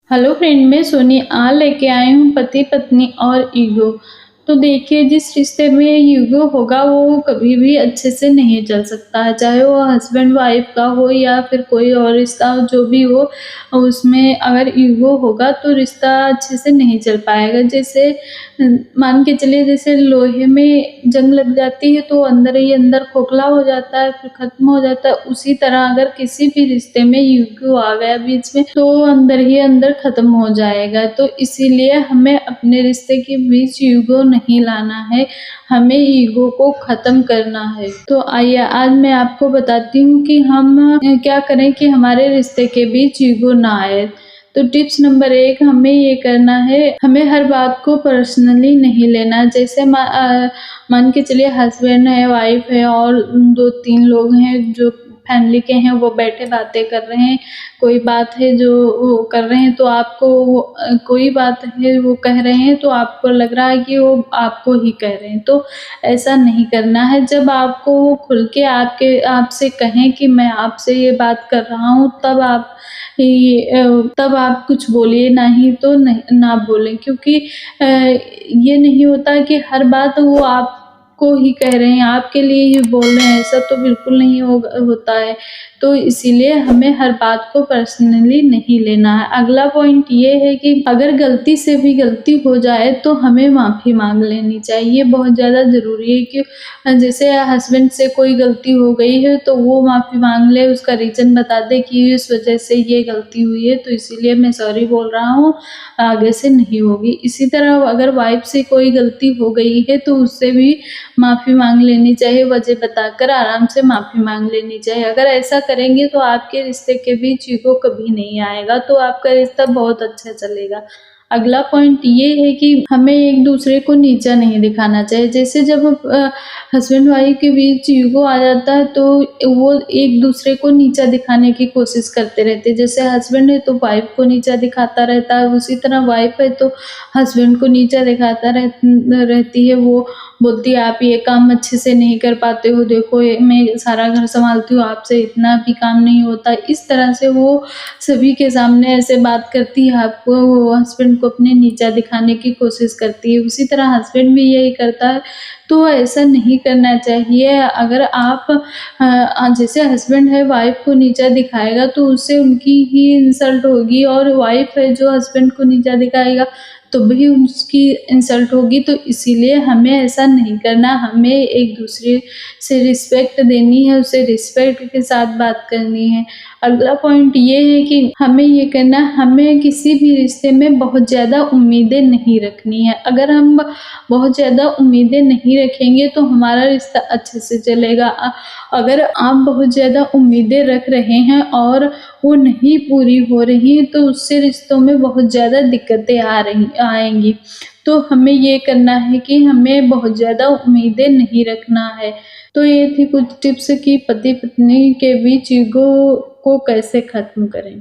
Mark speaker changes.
Speaker 1: Hello friend, मैं सोनी आज लेके आई हूँ पति पत्नी और ईगो। तो देखिए, जिस रिश्ते में ईगो होगा वो कभी भी अच्छे से नहीं चल सकता है, चाहे वो हस्बैंड वाइफ का हो या फिर कोई और रिश्ता हो, जो भी हो। उसमें अगर ईगो होगा तो रिश्ता अच्छे से नहीं चल पाएगा। जैसे मान के चलिए, जैसे लोहे में जंग लग जाती है तो अंदर ही अंदर खोखला हो जाता है, फिर खत्म हो जाता है। उसी तरह अगर किसी भी रिश्ते में ईगो आ गया बीच में तो अंदर ही अंदर खत्म हो जाएगा। तो इसीलिए हमें अपने रिश्ते के बीच ईगो नहीं लाना है, हमें ईगो को खत्म करना है। तो आइए आज मैं आपको बताती हूँ कि हम क्या करें कि हमारे रिश्ते के बीच ईगो ना आए। तो टिप्स नंबर 1, हमें ये करना है, हमें हर बात को पर्सनली नहीं लेना। जैसे मान के चलिए हस्बैंड है, वाइफ है और 2-3 लोग हैं जो फैमिली के हैं, वो बैठे बातें कर रहे हैं। कोई बात है जो वो कर रहे हैं तो आपको कोई बात है वो कह रहे हैं तो आपको लग रहा है कि वो आपको ही कह रहे हैं। तो ऐसा नहीं करना है। जब आपको वो खुल के आपसे कहें कि मैं आपसे ये बात कर रहा हूँ, तब आप कुछ बोलिए, नहीं तो नहीं ना बोलें। क्योंकि ये नहीं होता कि हर बात वो आपको ही कह रहे हैं, आपके लिए ही बोल रहे हैं, ऐसा तो बिल्कुल नहीं होता है। तो इसीलिए हमें हर बात को पर्सनली नहीं लेना है। अगला पॉइंट ये है कि अगर गलती से भी गलती हो जाए तो हमें माफ़ी माँग लेनी चाहिए। ये बहुत ज़्यादा ज़रूरी है कि जैसे हस्बैंड से कोई गलती हो गई है तो वो माफ़ी माँग ले, उसका रीज़न बता दे कि इस वजह से ये गलती हुई है, तो इसीलिए मैं सॉरी बोल रहा हूँ, आगे से नहीं होगी। इसी तरह अगर वाइफ़ से कोई गलती हो गई है तो उससे भी माफ़ी माँग लेनी चाहिए, वजह बताकर आराम से माफ़ी माँग लेनी चाहिए। अगर ऐसा करेंगे तो आपके रिश्ते के बीच ईगो कभी नहीं आएगा, तो आपका रिश्ता बहुत अच्छा चलेगा। अगला पॉइंट ये है कि हमें एक-दूसरे को नीचा नहीं दिखाना चाहिए। जैसे जब हस्बैंड वाइफ के बीच ईगो आ जाता है तो वो एक-दूसरे को नीचा दिखाने की कोशिश करते रहते हैं। जैसे हस्बैंड है तो वाइफ को नीचा दिखाता रहता है, उसी तरह वाइफ है तो हस्बैंड को नीचा दिखाता रहती है। वो बोलती है, आप ये काम अच्छे से नहीं कर पाते हो, देखो मैं सारा घर संभालती हूँ, आपसे इतना भी काम नहीं होता। इस तरह से वो सभी के सामने ऐसे बात करती है, आपको वो हस्बैंड को अपने नीचा दिखाने की कोशिश करती है। उसी तरह हस्बैंड भी यही करता है, तो ऐसा नहीं करना चाहिए। अगर आप जैसे हस्बैंड है वाइफ को नीचा दिखाएगा तो उससे उनकी ही इंसल्ट होगी, और वाइफ है जो हस्बैंड को नीचा दिखाएगा तो भी उसकी इंसल्ट होगी। तो इसीलिए हमें ऐसा नहीं करना, हमें एक-दूसरे से रिस्पेक्ट देनी है, उससे रिस्पेक्ट के साथ बात करनी है। अगला पॉइंट ये है कि हमें ये करना, हमें किसी भी रिश्ते में बहुत ज़्यादा उम्मीदें नहीं रखनी है। अगर हम बहुत ज़्यादा उम्मीदें नहीं रखेंगे तो हमारा रिश्ता अच्छे से चलेगा। अगर आप बहुत ज़्यादा उम्मीदें रख रहे हैं और वो नहीं पूरी हो रही हैं तो उससे रिश्तों में बहुत ज़्यादा दिक्कतें आएँगी। तो हमें ये करना है कि हमें बहुत ज़्यादा उम्मीदें नहीं रखना है। तो ये थी कुछ टिप्स कि पति-पत्नी के बीच ईगो को कैसे ख़त्म करें।